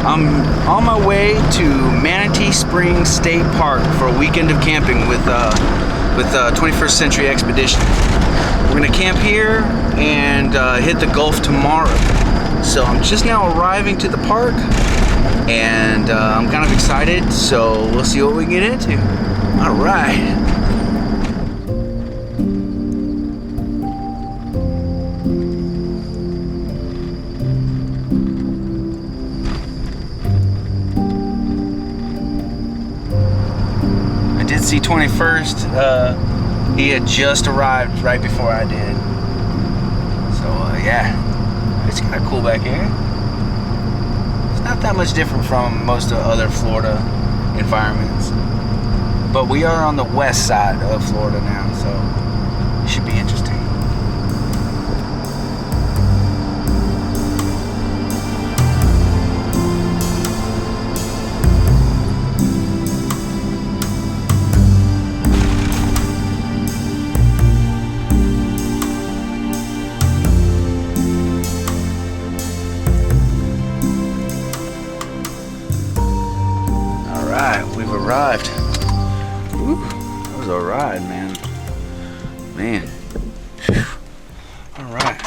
I'm on my way to Manatee Springs State Park for a weekend of camping with 21st Century Expeditionist. We're gonna camp here and hit the Gulf tomorrow. So I'm just now arriving to the park, and I'm kind of excited. So we'll see what we can get into. All right. See 21st, he had just arrived right before I did. So yeah, it's kind of cool back here. It's not that much different from most of other Florida environments, but we are on the west side of Florida now, so it should be interesting. We've arrived. Woo, that was a ride, man. All right,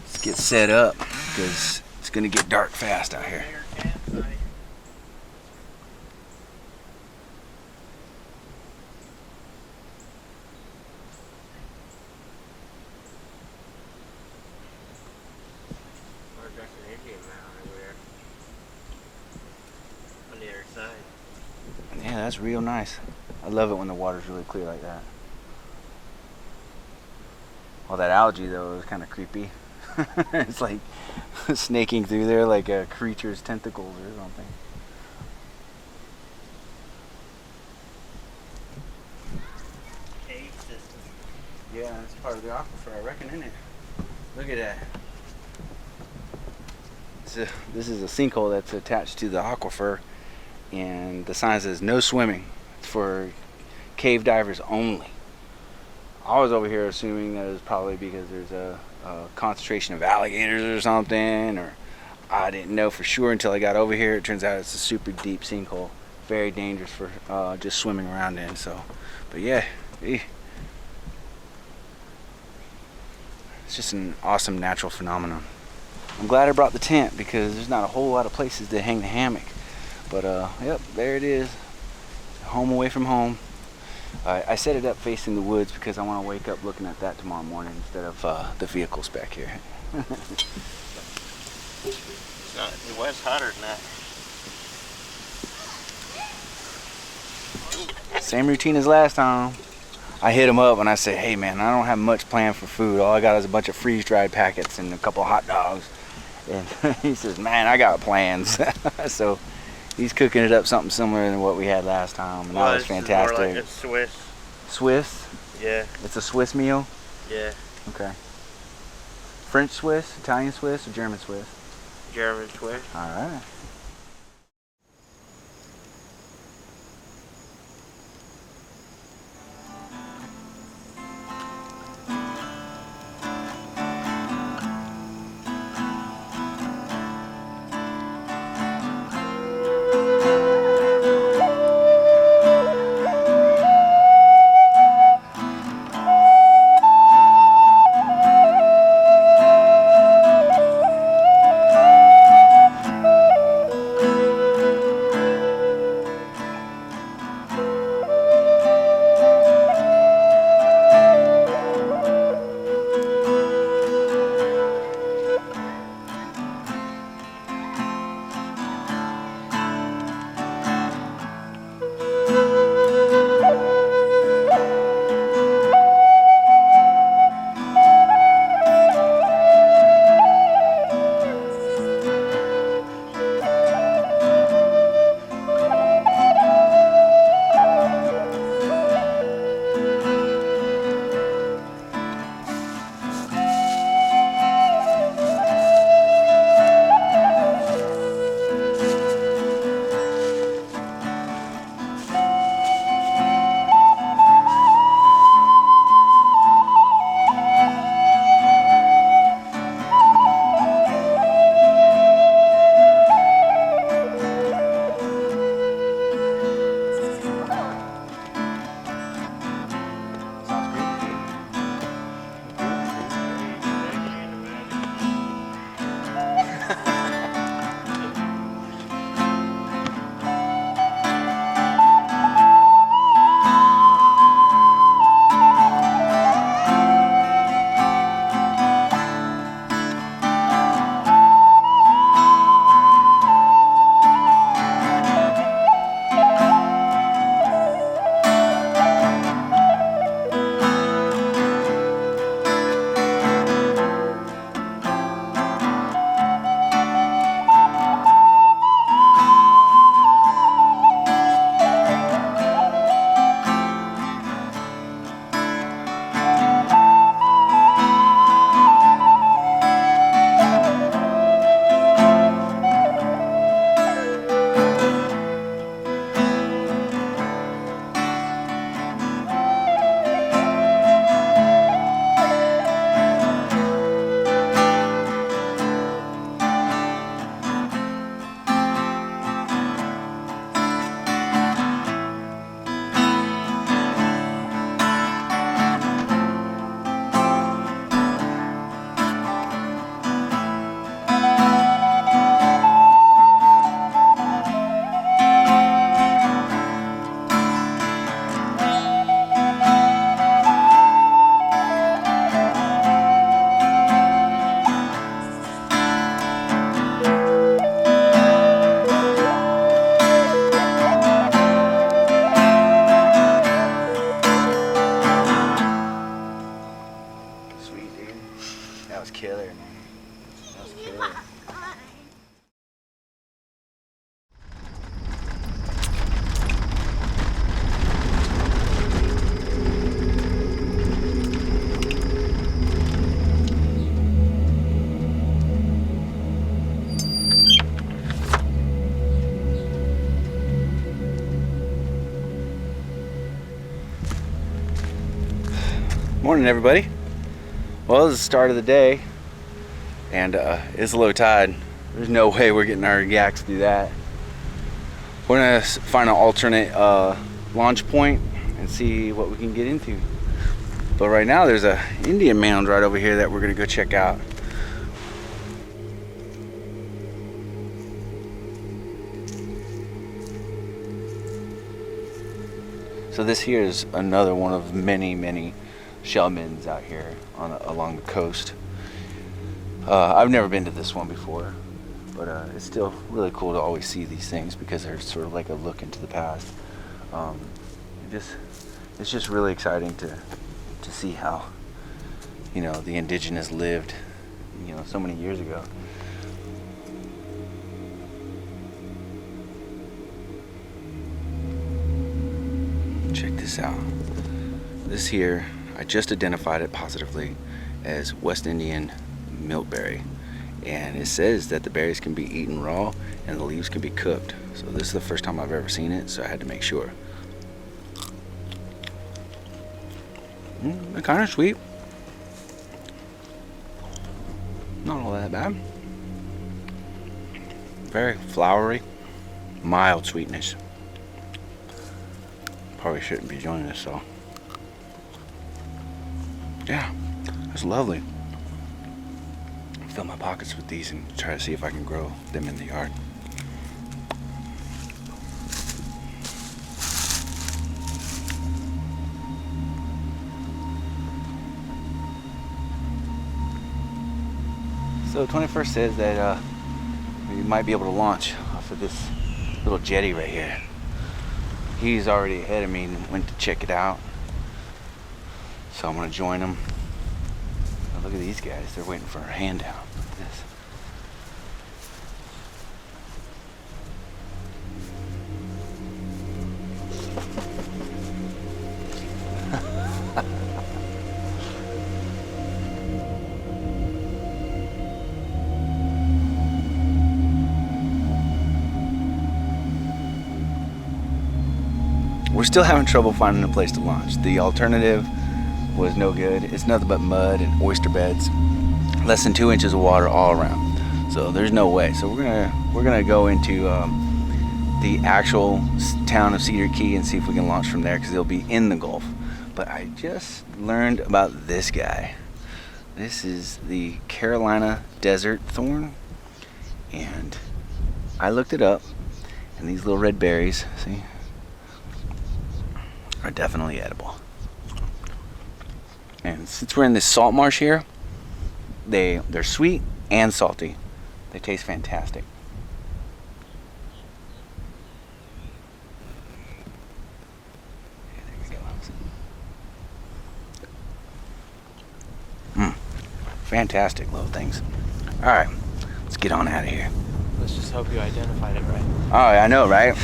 let's get set up because it's gonna get dark fast out here. Yeah, that's real nice. I love it when the water's really clear like that. All that algae though is kind of creepy. It's like snaking through there like a creature's tentacles or something. Cave system. Yeah, that's part of the aquifer, I reckon, isn't it? Look at that. This is a sinkhole that's attached to the aquifer. And the sign says no swimming. It's for cave divers only. I was over here assuming that it was probably because there's a concentration of alligators or something, or I didn't know for sure until I got over here. It turns out it's a super deep sinkhole, very dangerous for just swimming around in. So, but yeah, it's just an awesome natural phenomenon. I'm glad I brought the tent because there's not a whole lot of places to hang the hammock. But yep, there it is. Home away from home. I set it up facing the woods because I want to wake up looking at that tomorrow morning instead of the vehicles back here. It was hotter than that. Same routine as last time. I hit him up and I said, hey man, I don't have much planned for food. All I got is a bunch of freeze-dried packets and a couple of hot dogs. And he says, man, I got plans. So he's cooking it up something similar than what we had last time, and that was fantastic. More like a Swiss. Swiss? Yeah. It's a Swiss meal? Yeah. Okay. French Swiss, Italian Swiss, or German Swiss? German Swiss. All right. Morning, everybody. Well, this is the start of the day, and it's low tide. There's no way we're getting our yaks through that. We're gonna find an alternate launch point and see what we can get into. But right now, there's a Indian mound right over here that we're gonna go check out. So this here is another one of many shell middens out here along the coast. I've never been to this one before, but it's still really cool to always see these things because they're sort of like a look into the past. It's just really exciting to see how, you know, the indigenous lived, you know, so many years ago. Check this out. This here, I just identified it positively as West Indian milkberry, and it says that the berries can be eaten raw and the leaves can be cooked. So this is the first time I've ever seen it, so I had to make sure. They're kind of sweet. Not all that bad. Very flowery, mild sweetness. Probably shouldn't be doing this though. Yeah, it's lovely. Fill my pockets with these and try to see if I can grow them in the yard. So 21st says that you might be able to launch off of this little jetty right here. He's already ahead of me and went to check it out. So I'm gonna join him. Oh, look at these guys, they're waiting for a handout. Look at this. We're still having trouble finding a place to launch. The alternative was no good. It's nothing but mud and oyster beds, less than 2 inches of water all around. So there's no way. So we're gonna go into the actual town of Cedar Key and see if we can launch from there because it'll be in the Gulf. But I just learned about this guy. This is the Carolina desert thorn, and I looked it up, and these little red berries, see, are definitely edible. And since we're in this salt marsh here, they're sweet and salty. They taste fantastic. There we go. Fantastic little things. All right, let's get on out of here. Let's just hope you identified it right. Oh, I know, right?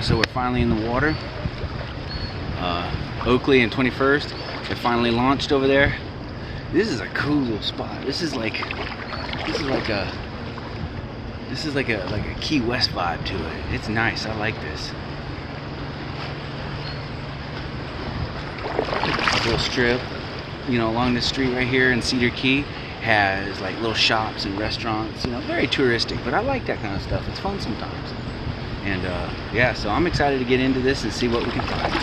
So we're finally in the water. Oakley and 21st have finally launched over there. This is a cool little spot. This is like a Key West vibe to it. It's nice. I like this. A little strip, you know, along this street right here in Cedar Key has like little shops and restaurants. You know, very touristic, but I like that kind of stuff. It's fun sometimes. And yeah, so I'm excited to get into this and see what we can find.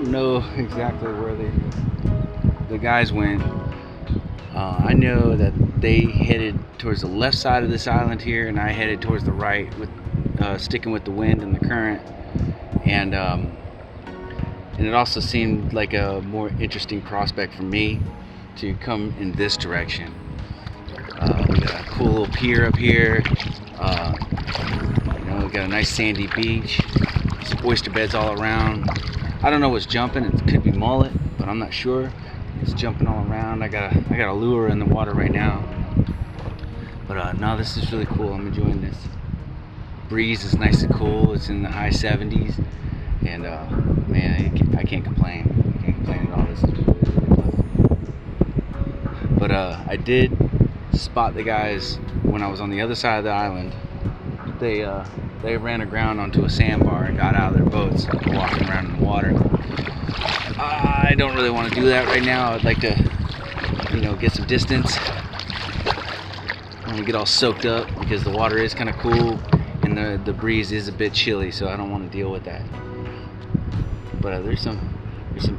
don't know exactly where the guys went. I know that they headed towards the left side of this island here, and I headed towards the right, with sticking with the wind and the current. And it also seemed like a more interesting prospect for me to come in this direction. We got a cool little pier up here. We got a nice sandy beach, some oyster beds all around. I don't know what's jumping. It could be mullet, but I'm not sure. It's jumping all around. I got a lure in the water right now. But no, this is really cool. I'm enjoying this. Breeze is nice and cool. It's in the high 70s, and man, I can't complain. I can't complain at all. This is really, really pleasant. But I did spot the guys when I was on the other side of the island. They ran aground onto a sandbar and got out of their boats, walking around in the water. I don't really want to do that right now. I'd like to, get some distance. I want to get all soaked up because the water is kind of cool and the breeze is a bit chilly, so I don't want to deal with that. But there's some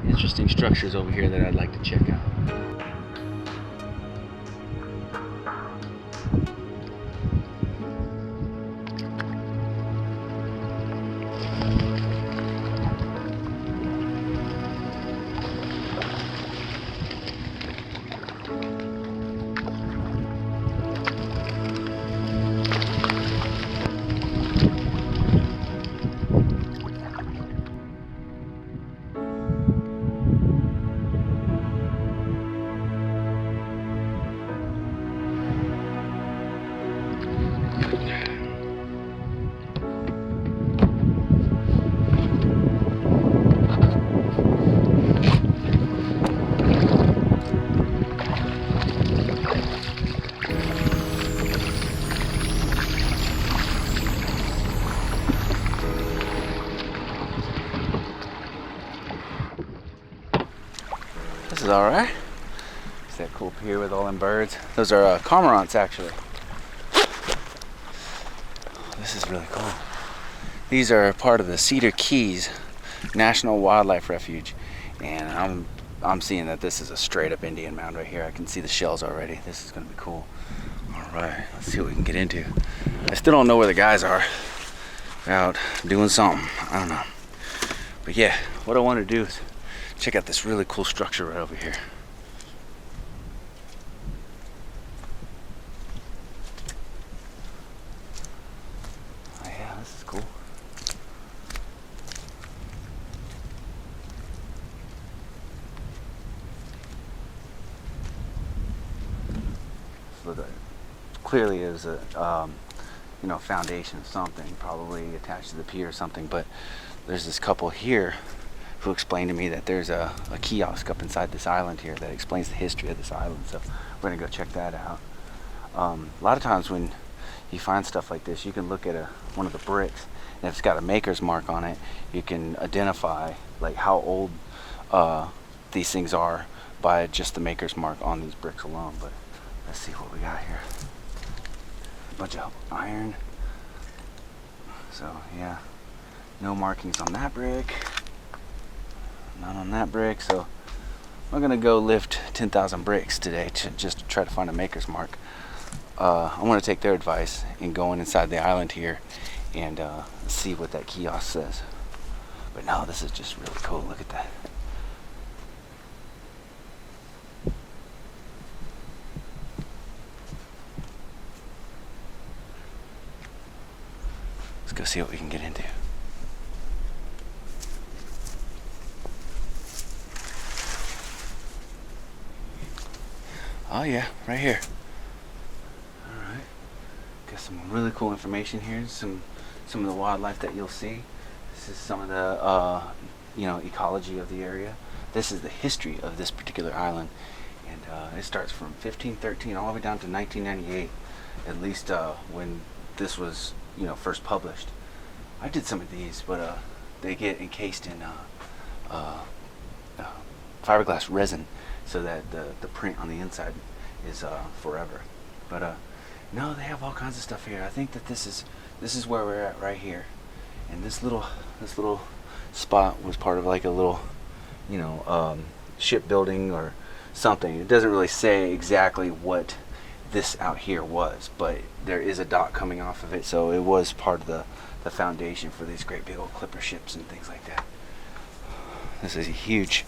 interesting structures over here that I'd like to check out. This is alright. It's that cool pier with all them birds. Those are cormorants, actually. This is really cool. These are part of the Cedar Keys National Wildlife Refuge, and I'm seeing that this is a straight up Indian mound right here. I can see the shells already. This is gonna be cool. Alright, let's see what we can get into. I still don't know where the guys are. They're out doing something. I don't know. But yeah, what I want to do is check out this really cool structure right over here. Oh yeah, this is cool. So that clearly is a foundation of something, probably attached to the pier or something. But there's this couple here who explained to me that there's a kiosk up inside this island here that explains the history of this island. So we're gonna go check that out. A lot of times when you find stuff like this, you can look at one of the bricks, and if it's got a maker's mark on it, you can identify like how old these things are by just the maker's mark on these bricks alone. But let's see what we got here. A bunch of iron. So yeah, no markings on that brick. Not on that brick, so I'm gonna go lift 10,000 bricks today to just try to find a maker's mark. I want to take their advice and go inside the island here and see what that kiosk says. But no, this is just really cool. Look at that. Let's go see what we can get into. Oh yeah, right here. Alright. Got some really cool information here. Some of the wildlife that you'll see. This is some of the ecology of the area. This is the history of this particular island. And it starts from 1513 all the way down to 1998. At least when this was, first published. I did some of these, but they get encased in fiberglass resin, so that the print on the inside is forever. But no, they have all kinds of stuff here. I think that this is where we're at right here, and this little spot was part of like a little shipbuilding or something. It doesn't really say exactly what this out here was, but there is a dock coming off of it, so it was part of the foundation for these great big old clipper ships and things like that. This is a huge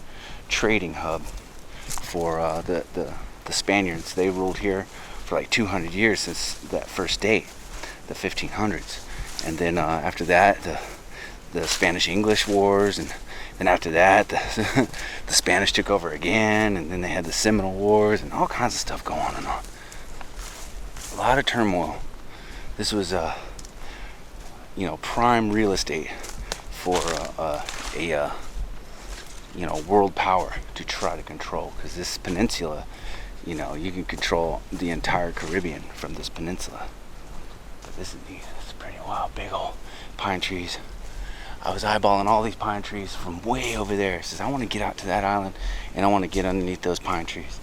trading hub for the Spaniards. They ruled here for like 200 years since that first date, the 1500s. And then after that, the Spanish-English wars, and then after that, the Spanish took over again, and then they had the Seminole Wars, and all kinds of stuff going on and on. A lot of turmoil. This was prime real estate for a world power to try to control, because this peninsula, you can control the entire Caribbean from this peninsula. But this is neat. It's pretty wild, big old pine trees. I was eyeballing all these pine trees from way over there. It says I want to get out to that island, and I want to get underneath those pine trees.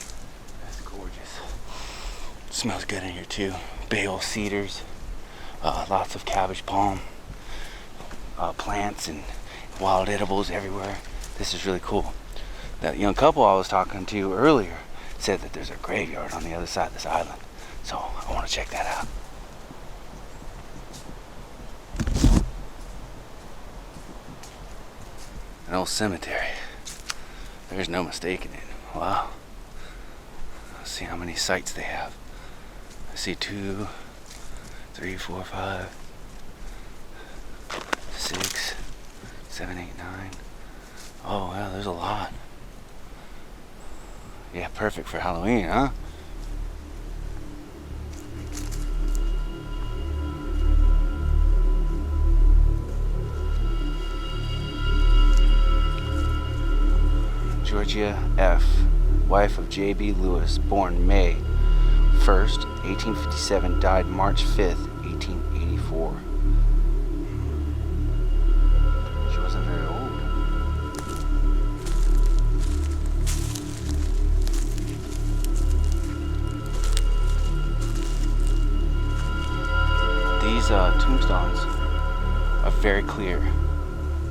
That's gorgeous. It smells good in here too. Big old cedars, lots of cabbage palm plants and wild edibles everywhere. This is really cool. That young couple I was talking to earlier said that there's a graveyard on the other side of this island, so I want to check that out. An old cemetery. There's no mistaking it. Wow. Let's see how many sites they have. I see 2, 3, 4, 5, 6, 7, 8, 9. Oh, wow, there's a lot. Yeah, perfect for Halloween, huh? Georgia F., wife of J.B. Lewis, born May 1st, 1857, died March 5th, 1884. She wasn't very old. These tombstones are very clear.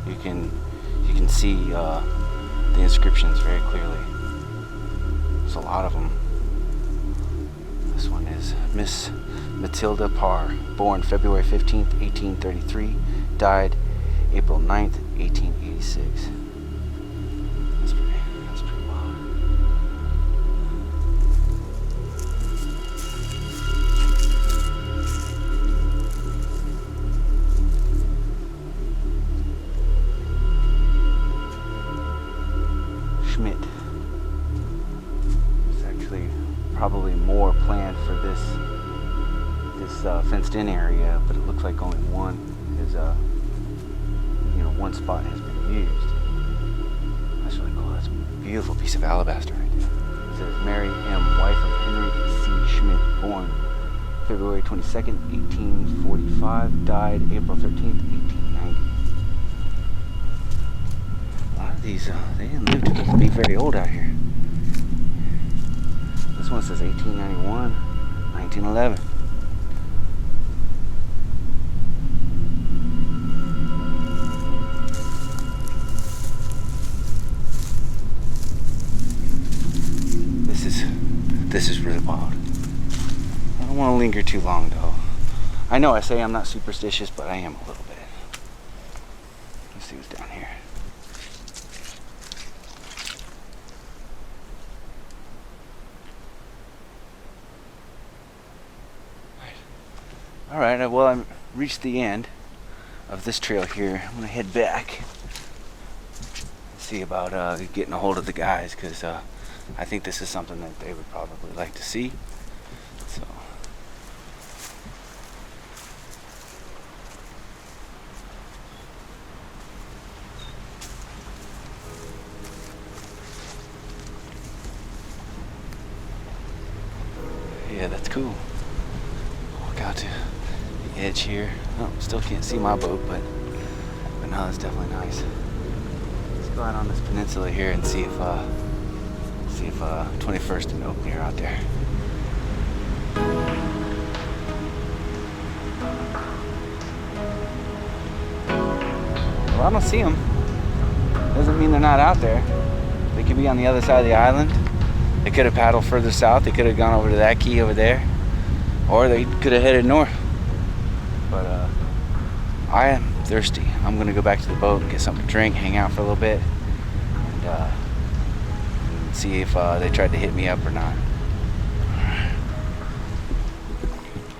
You can see the inscriptions very clearly. There's a lot of them. This one is Miss Matilda Parr, born February 15th, 1833, died April 9th, 1886. That's pretty wild. Schmidt. There's actually probably more planned for this fenced-in area, but it looks like only one is one spot has been used. That's really cool. That's a beautiful piece of alabaster right there. It says Mary M., wife of Henry C. Schmidt, born February 22nd, 1845, died April 13th, 1890. A lot of these, they didn't live to be very old out here. This one says 1891, 1911. This is really wild. I don't want to linger too long though. I know I say I'm not superstitious, but I am a little bit. Let's see what's down here. Alright, well, I reached the end of this trail here. I'm going to head back. See about getting a hold of the guys, because I think this is something that they would probably like to see. So. Yeah, that's cool. Walk out to the edge here. Oh, still can't see my boat, but no, that's definitely nice. Let's go out on this peninsula here and see if 21st and Oak are out there. Well, I don't see them. Doesn't mean they're not out there. They could be on the other side of the island. They could have paddled further south. They could have gone over to that key over there. Or they could have headed north. But I am thirsty. I'm gonna go back to the boat and get something to drink, hang out for a little bit, and see if they tried to hit me up or not.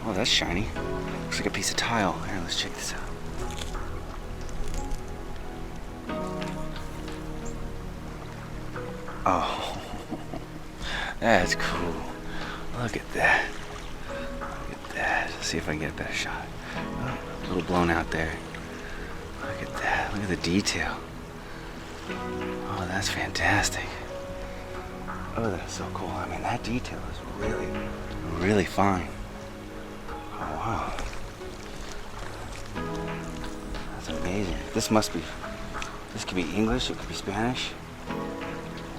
Oh, that's shiny. Looks like a piece of tile. Here, let's check this out. Oh, that's cool. Look at that. Look at that. Let's see if I can get a better shot. Oh, a little blown out there. Look at that. Look at the detail. Oh, that's fantastic. Oh, that's so cool. I mean, that detail is really, really fine. Oh, wow. That's amazing. This could be English, it could be Spanish.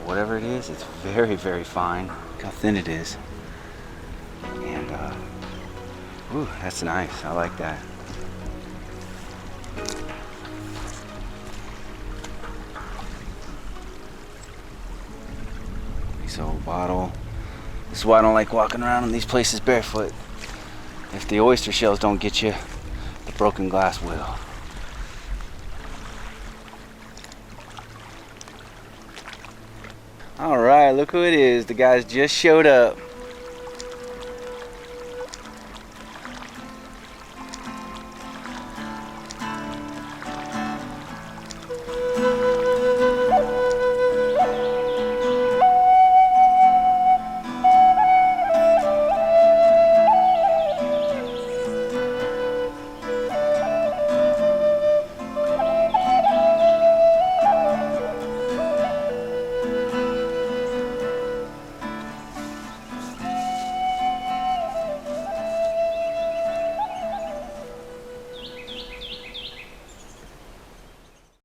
Whatever it is, it's very, very fine. Look how thin it is. And, ooh, that's nice. I like that. Nice old bottle. This is why I don't like walking around in these places barefoot. If the oyster shells don't get you, the broken glass will. Alright, look who it is. The guys just showed up.